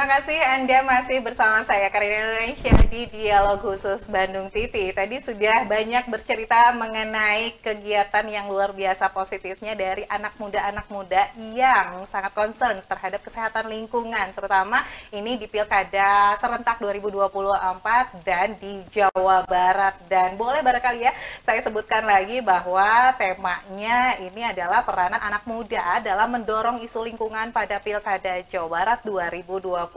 Terima kasih Anda masih bersama saya Karina Indonesia di Dialog Khusus Bandung TV. Tadi sudah banyak bercerita mengenai kegiatan yang luar biasa positifnya dari anak muda yang sangat concern terhadap kesehatan lingkungan, terutama ini di Pilkada serentak 2024 dan di Jawa Barat. Dan boleh barangkali ya saya sebutkan lagi bahwa temanya ini adalah peranan anak muda dalam mendorong isu lingkungan pada Pilkada Jawa Barat 2024.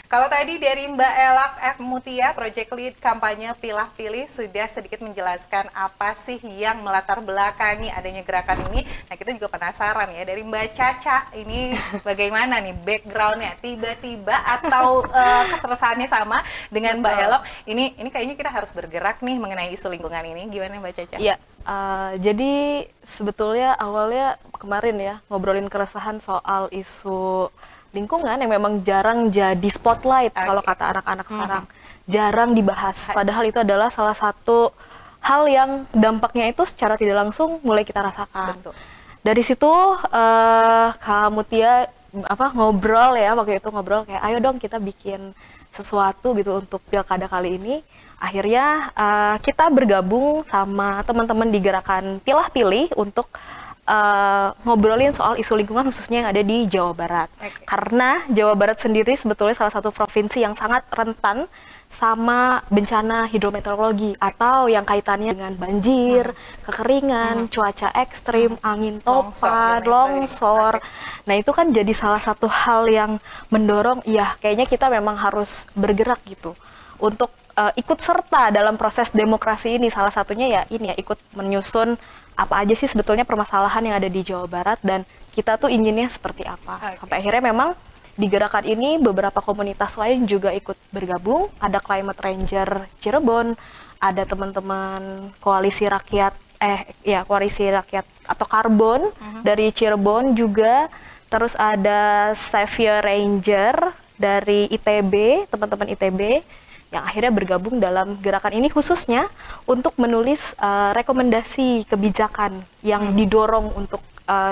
Kalau tadi dari Mbak Elak F. Mutia, Project Lead kampanye Pilah Pilih sudah sedikit menjelaskan apa sih yang melatar belakangi adanya gerakan ini. Nah, kita juga penasaran ya dari Mbak Caca ini bagaimana nih backgroundnya, tiba-tiba atau keseresaannya sama dengan Mbak Elok. Ini kayaknya kita harus bergerak nih mengenai isu lingkungan ini. Gimana Mbak Caca? Iya. Jadi sebetulnya awalnya kemarin ya ngobrolin keresahan soal isu lingkungan yang memang jarang jadi spotlight kalau kata anak-anak sekarang, jarang dibahas. Padahal itu adalah salah satu hal yang dampaknya itu secara tidak langsung mulai kita rasakan. Betul. Dari situ Kak Mutia ngobrol ya, waktu itu ngobrol kayak ayo dong kita bikin sesuatu gitu untuk pilkada kali ini. Akhirnya kita bergabung sama teman-teman di gerakan Pilah Pilih untuk ngobrolin soal isu lingkungan khususnya yang ada di Jawa Barat. Karena Jawa Barat sendiri sebetulnya salah satu provinsi yang sangat rentan sama bencana hidrometeorologi atau yang kaitannya dengan banjir, kekeringan, cuaca ekstrim, angin topan, longsor. Nah, itu kan jadi salah satu hal yang mendorong ya kayaknya kita memang harus bergerak gitu untuk ikut serta dalam proses demokrasi ini. Salah satunya ya ini ya ikut menyusun apa aja sih sebetulnya permasalahan yang ada di Jawa Barat dan kita tuh inginnya seperti apa. Sampai akhirnya memang di gerakan ini beberapa komunitas lain juga ikut bergabung. Ada Climate Ranger Cirebon, ada teman-teman koalisi rakyat atau Karbon dari Cirebon juga. Terus ada Savior Ranger dari ITB, teman-teman ITB yang akhirnya bergabung dalam gerakan ini khususnya untuk menulis rekomendasi kebijakan yang didorong untuk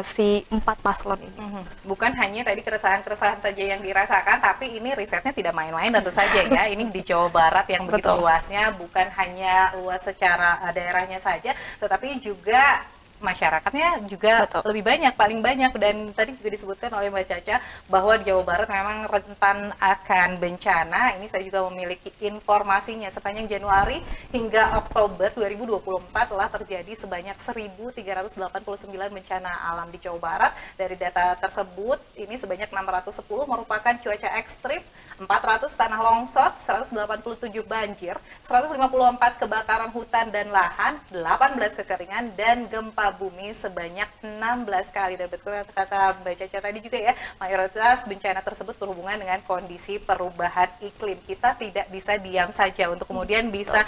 si 4 paslon ini. Bukan hanya tadi keresahan-keresahan saja yang dirasakan, tapi ini risetnya tidak main-main tentu saja ya. Ini di Jawa Barat yang begitu luasnya, bukan hanya luas secara daerahnya saja, tetapi juga masyarakatnya juga lebih banyak, paling banyak. Dan tadi juga disebutkan oleh Mbak Caca bahwa di Jawa Barat memang rentan akan bencana. Ini saya juga memiliki informasinya. Sepanjang Januari hingga Oktober 2024 telah terjadi sebanyak 1.389 bencana alam di Jawa Barat. Dari data tersebut, ini sebanyak 610 merupakan cuaca ekstrim, 400 tanah longsor, 187 banjir, 154 kebakaran hutan dan lahan, 18 kekeringan, dan gempa bumi sebanyak 16 kali. Dan betul kata Mbak Caca tadi juga ya, mayoritas bencana tersebut berhubungan dengan kondisi perubahan iklim. Kita tidak bisa diam saja untuk kemudian bisa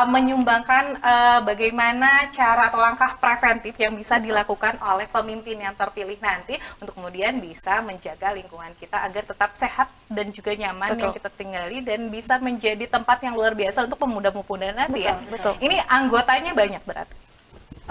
menyumbangkan bagaimana cara atau langkah preventif yang bisa dilakukan oleh pemimpin yang terpilih nanti untuk kemudian bisa menjaga lingkungan kita agar tetap sehat dan juga nyaman yang kita tinggali dan bisa menjadi tempat yang luar biasa untuk pemuda-pemuda nanti ya. Ini anggotanya banyak berarti.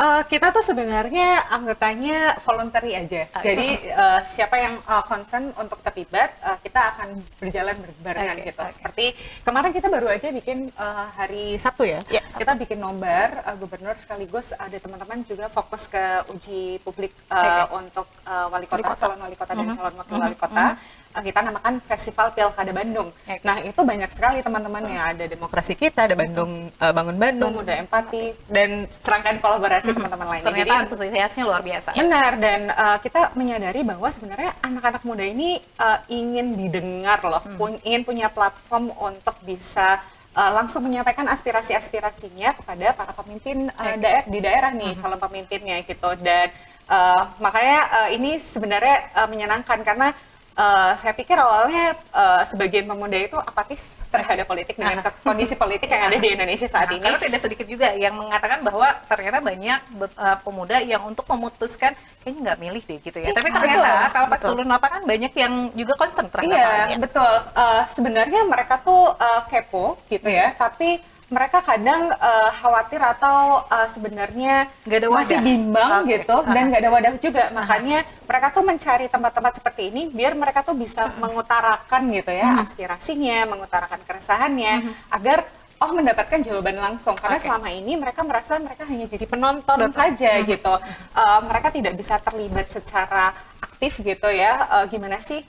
Kita tuh sebenarnya anggotanya voluntary aja. Jadi siapa yang concern untuk terlibat, kita akan berjalan berbarengan gitu. Seperti kemarin kita baru aja bikin hari Sabtu ya. Kita bikin nobar gubernur sekaligus ada teman-teman juga fokus ke uji publik untuk wali kota, calon wali kota dan calon wakil wali kota. Kita namakan Festival Pilkada Bandung. Nah, itu banyak sekali teman-temannya. Ada Demokrasi Kita, ada Bandung, Bangun Bandung, Muda Empati, dan serangkaian kolaborasi teman-teman lainnya. Ternyata antusiasnya luar biasa. Benar, dan kita menyadari bahwa sebenarnya anak-anak muda ini ingin didengar loh, ingin punya platform untuk bisa langsung menyampaikan aspirasi-aspirasinya kepada para pemimpin di daerah nih, calon pemimpinnya gitu. Dan makanya ini sebenarnya menyenangkan karena saya pikir awalnya sebagian pemuda itu apatis terhadap politik dengan kondisi politik yang ada di Indonesia saat ini. Karena tidak sedikit juga yang mengatakan bahwa ternyata banyak pemuda yang untuk memutuskan kayaknya nggak milih deh gitu ya. Tapi ternyata kalau pas turun lapangan banyak yang juga concern terhadap hal ini. Betul. Sebenarnya mereka tuh kepo gitu ya, tapi mereka kadang khawatir atau sebenarnya nggak ada wadah, masih bimbang gitu, dan nggak ada wadah juga. Makanya mereka tuh mencari tempat-tempat seperti ini biar mereka tuh bisa mengutarakan gitu ya aspirasinya, mengutarakan keresahannya, agar mendapatkan jawaban langsung. Karena selama ini mereka merasa mereka hanya jadi penonton saja gitu. Mereka tidak bisa terlibat secara aktif gitu ya. Gimana sih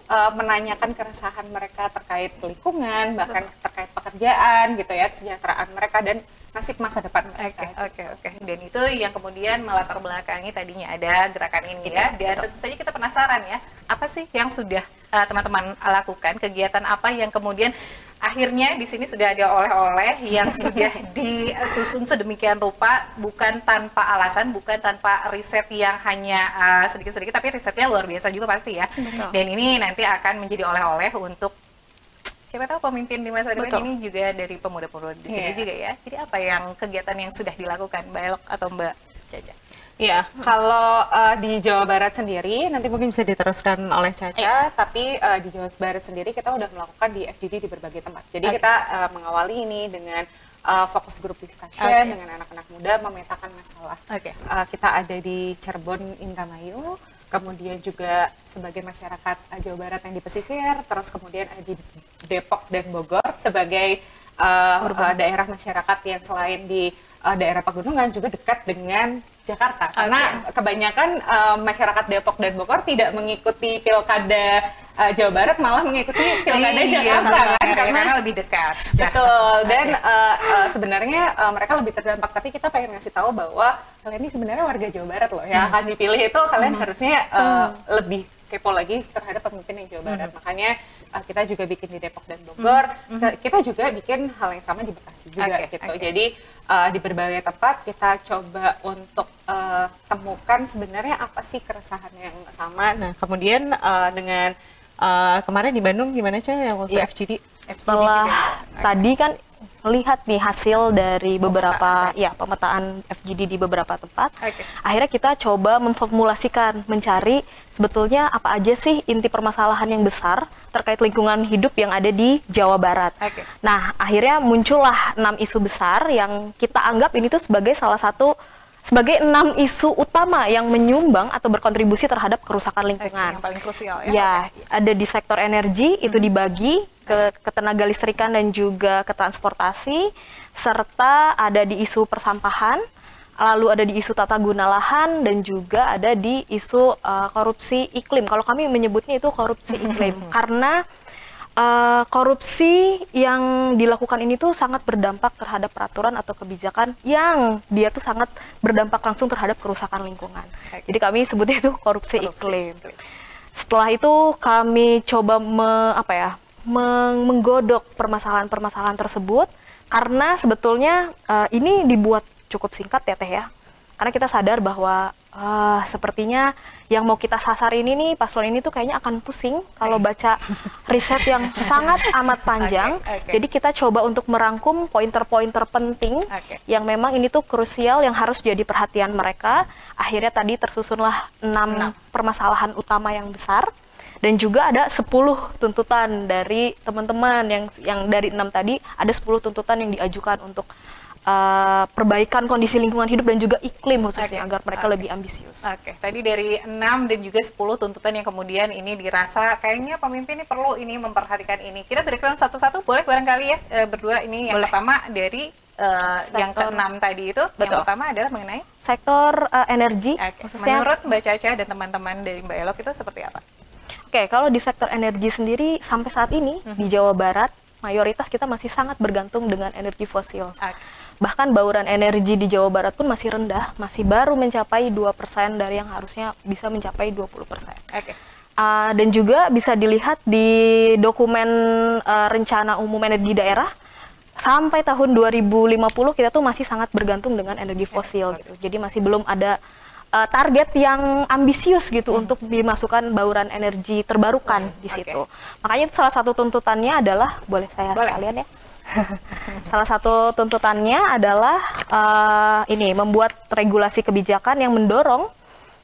menanyakan keresahan mereka terkait lingkungan, bahkan terkait pekerjaan gitu ya, kesejahteraan mereka dan nasib masa depan mereka. Oke. Dan itu yang kemudian melatar belakangi tadinya ada gerakan ini ya. Dan tentu saja kita penasaran ya, apa sih yang sudah teman-teman lakukan, kegiatan apa yang kemudian akhirnya di sini sudah ada oleh-oleh yang sudah disusun sedemikian rupa, bukan tanpa alasan, bukan tanpa riset yang hanya sedikit-sedikit, tapi risetnya luar biasa juga pasti ya. Betul. Dan ini nanti akan menjadi oleh-oleh untuk siapa tahu pemimpin di masa depan ini juga dari pemuda-pemuda di sini juga ya. Jadi apa yang kegiatan yang sudah dilakukan Mbak Elok atau Mbak Caca? Iya, kalau di Jawa Barat sendiri, nanti mungkin bisa diteruskan oleh Caca, tapi di Jawa Barat sendiri kita udah melakukan di FGD di berbagai tempat. Jadi kita mengawali ini dengan fokus grup discussion dengan anak-anak muda memetakan masalah. Kita ada di Cirebon, Indramayu, kemudian juga sebagai masyarakat Jawa Barat yang di pesisir, terus kemudian ada di Depok dan Bogor sebagai daerah masyarakat yang selain di daerah pegunungan juga dekat dengan Jakarta, karena kebanyakan masyarakat Depok dan Bogor tidak mengikuti pilkada Jawa Barat, malah mengikuti pilkada Jakarta kan, karena lebih dekat. Betul, dan sebenarnya mereka lebih terdampak, tapi kita pengen ngasih tahu bahwa kalian ini sebenarnya warga Jawa Barat loh, yang akan dipilih itu kalian harusnya lebih kepo lagi terhadap pemimpin yang Jawa Barat. Makanya kita juga bikin di Depok dan Bogor, kita juga bikin hal yang sama di Bekasi juga gitu. Jadi di berbagai tempat kita coba untuk temukan sebenarnya apa sih keresahan yang sama. Nah, kemudian dengan kemarin di Bandung gimana sih yang waktu FGD? Setelah tadi kan lihat nih hasil dari beberapa pemetaan FGD di beberapa tempat. Akhirnya kita coba memformulasikan, mencari sebetulnya apa aja sih inti permasalahan yang besar terkait lingkungan hidup yang ada di Jawa Barat. Nah, akhirnya muncullah 6 isu besar yang kita anggap ini tuh sebagai sebagai 6 isu utama yang menyumbang atau berkontribusi terhadap kerusakan lingkungan. Yang paling krusial ya. Ya, ada di sektor energi, itu dibagi ke ketenaga listrikan dan juga ke transportasi, serta ada di isu persampahan, lalu ada di isu tata guna lahan, dan juga ada di isu korupsi iklim. Kalau kami menyebutnya itu korupsi iklim, karena korupsi yang dilakukan ini tuh sangat berdampak terhadap peraturan atau kebijakan yang dia tuh sangat berdampak langsung terhadap kerusakan lingkungan. Jadi kami sebutnya itu korupsi iklim. Setelah itu kami coba menggodok permasalahan-permasalahan tersebut, karena sebetulnya ini dibuat cukup singkat ya Teh ya, karena kita sadar bahwa sepertinya yang mau kita sasar ini nih, paslon ini tuh kayaknya akan pusing kalau baca riset yang sangat amat panjang. Jadi kita coba untuk merangkum pointer-pointer penting yang memang ini tuh krusial yang harus jadi perhatian mereka. Akhirnya tadi tersusunlah 6 permasalahan utama yang besar. Dan juga ada 10 tuntutan dari teman-teman yang dari 6 tadi, ada 10 tuntutan yang diajukan untuk perbaikan kondisi lingkungan hidup dan juga iklim khususnya agar mereka lebih ambisius. Tadi dari 6 dan juga 10 tuntutan yang kemudian ini dirasa kayaknya pemimpin ini perlu ini memperhatikan ini. Kita breakdown satu-satu boleh barangkali ya berdua ini. Yang pertama dari yang ke-6 tadi itu, yang pertama adalah mengenai sektor energi. Khususnya menurut Mbak Caca dan teman-teman dari Mbak Elok itu seperti apa? Kalau di sektor energi sendiri sampai saat ini di Jawa Barat mayoritas kita masih sangat bergantung dengan energi fosil. Bahkan bauran energi di Jawa Barat pun masih rendah, masih baru mencapai 2% dari yang harusnya bisa mencapai 20%. Dan juga bisa dilihat di dokumen rencana umum energi daerah, sampai tahun 2050 kita tuh masih sangat bergantung dengan energi fosil gitu. Jadi masih belum ada target yang ambisius gitu untuk dimasukkan bauran energi terbarukan di situ. Makanya salah satu tuntutannya adalah, boleh saya sekalian ya? Salah satu tuntutannya adalah ini membuat regulasi kebijakan yang mendorong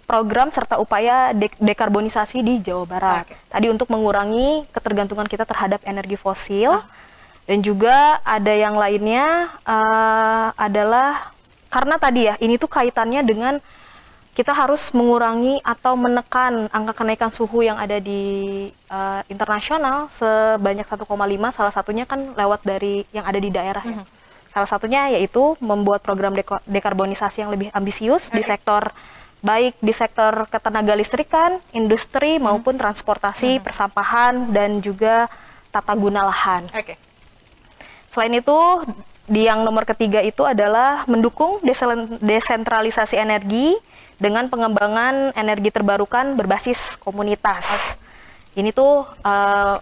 program serta upaya dekarbonisasi di Jawa Barat. Tadi untuk mengurangi ketergantungan kita terhadap energi fosil Dan juga ada yang lainnya adalah karena tadi ya, ini tuh kaitannya dengan kita harus mengurangi atau menekan angka kenaikan suhu yang ada di internasional sebanyak 1,5, salah satunya kan lewat dari yang ada di daerah ya. Salah satunya yaitu membuat program dekarbonisasi yang lebih ambisius di sektor, baik di sektor ketenaga listrikan, industri maupun transportasi, persampahan, dan juga tata guna lahan. Selain itu, di yang nomor ketiga itu adalah mendukung desentralisasi energi dengan pengembangan energi terbarukan berbasis komunitas. Ini tuh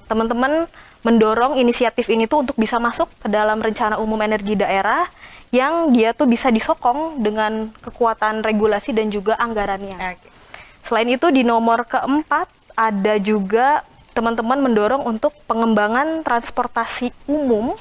teman-teman mendorong inisiatif ini tuh untuk bisa masuk ke dalam rencana umum energi daerah yang dia tuh bisa disokong dengan kekuatan regulasi dan juga anggarannya. Selain itu di nomor keempat ada juga teman-teman mendorong untuk pengembangan transportasi umum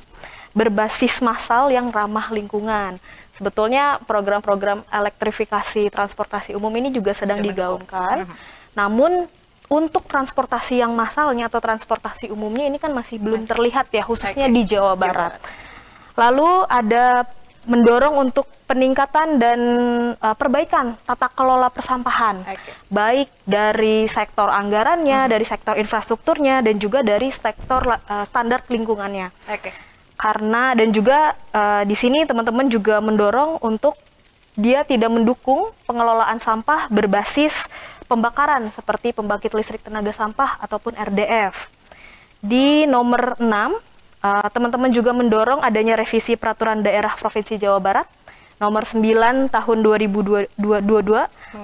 berbasis massal yang ramah lingkungan. Sebetulnya program-program elektrifikasi transportasi umum ini juga sedang digaungkan. Namun untuk transportasi yang massalnya atau transportasi umumnya ini kan masih belum terlihat ya, khususnya di Jawa Barat. Lalu ada mendorong untuk peningkatan dan perbaikan tata kelola persampahan, baik dari sektor anggarannya, dari sektor infrastrukturnya, dan juga dari sektor standar lingkungannya. Karena dan juga di sini teman-teman juga mendorong untuk dia tidak mendukung pengelolaan sampah berbasis pembakaran seperti pembangkit listrik tenaga sampah ataupun RDF. Di nomor 6, teman-teman juga mendorong adanya revisi peraturan daerah Provinsi Jawa Barat nomor 9 tahun 2022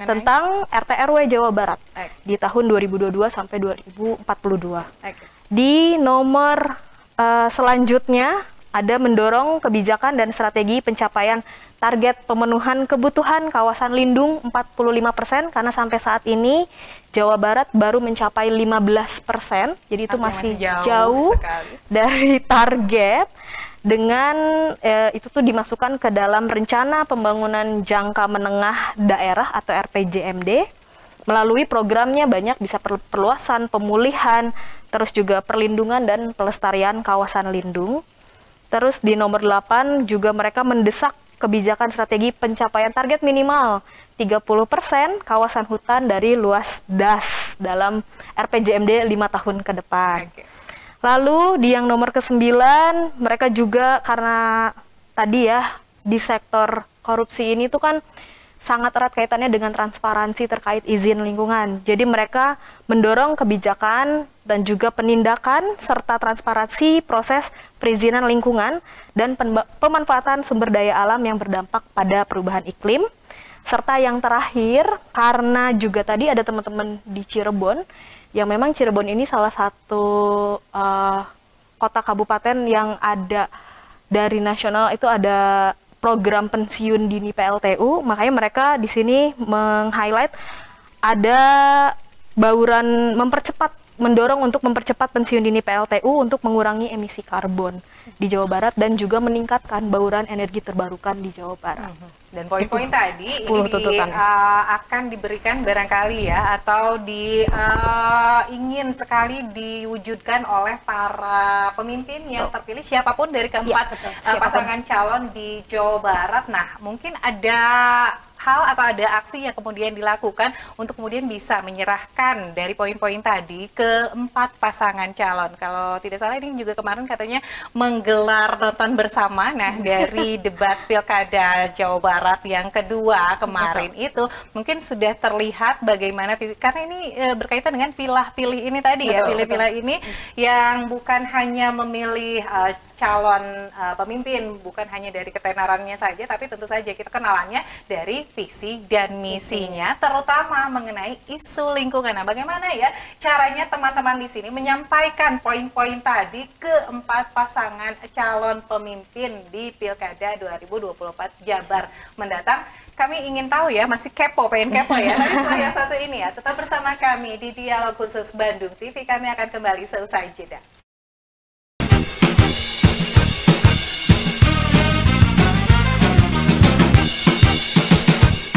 tentang RT/RW Jawa Barat di tahun 2022 sampai 2042. Di nomor selanjutnya ada mendorong kebijakan dan strategi pencapaian target pemenuhan kebutuhan kawasan lindung 45%, karena sampai saat ini Jawa Barat baru mencapai 15%, jadi itu masih jauh dari target. Dengan itu tuh dimasukkan ke dalam rencana pembangunan jangka menengah daerah atau RPJMD. Melalui programnya banyak bisa perluasan, pemulihan, terus juga perlindungan dan pelestarian kawasan lindung. Terus di nomor 8 juga mereka mendesak kebijakan strategi pencapaian target minimal 30% kawasan hutan dari luas DAS dalam RPJMD 5 tahun ke depan. Lalu di yang nomor ke-9 mereka juga karena tadi ya di sektor korupsi ini tuh kan sangat erat kaitannya dengan transparansi terkait izin lingkungan. Jadi mereka mendorong kebijakan dan juga penindakan serta transparansi proses perizinan lingkungan dan pemanfaatan sumber daya alam yang berdampak pada perubahan iklim. Serta yang terakhir, karena juga tadi ada teman-teman di Cirebon, yang memang Cirebon ini salah satu kota kabupaten yang ada dari nasional itu ada program pensiun dini PLTU, makanya mereka di sini meng-highlight ada bauran mendorong untuk mempercepat pensiun dini PLTU untuk mengurangi emisi karbon di Jawa Barat dan juga meningkatkan bauran energi terbarukan di Jawa Barat. Dan poin-poin tadi ini akan diberikan barangkali ya, atau ingin sekali diwujudkan oleh para pemimpin yang terpilih siapapun dari keempat pasangan calon di Jawa Barat. Nah, mungkin ada hal atau ada aksi yang kemudian dilakukan untuk kemudian bisa menyerahkan dari poin-poin tadi ke 4 pasangan calon. Kalau tidak salah ini juga kemarin katanya menggelar nonton bersama. Nah, dari debat Pilkada Jawa Barat yang kedua kemarin itu mungkin sudah terlihat bagaimana, karena ini berkaitan dengan pilah-pilih ini tadi ya, pilih-pilih ini yang bukan hanya memilih calon pemimpin, bukan hanya dari ketenarannya saja, tapi tentu saja kita kenalannya dari visi dan misinya, terutama mengenai isu lingkungan. Nah, bagaimana ya caranya teman-teman di sini menyampaikan poin-poin tadi ke 4 pasangan calon pemimpin di Pilkada 2024 Jabar mendatang? Kami ingin tahu ya, masih kepo, pengen kepo ya. Tapi setelah yang satu ini ya, tetap bersama kami di Dialog Khusus Bandung TV. Kami akan kembali seusai jeda.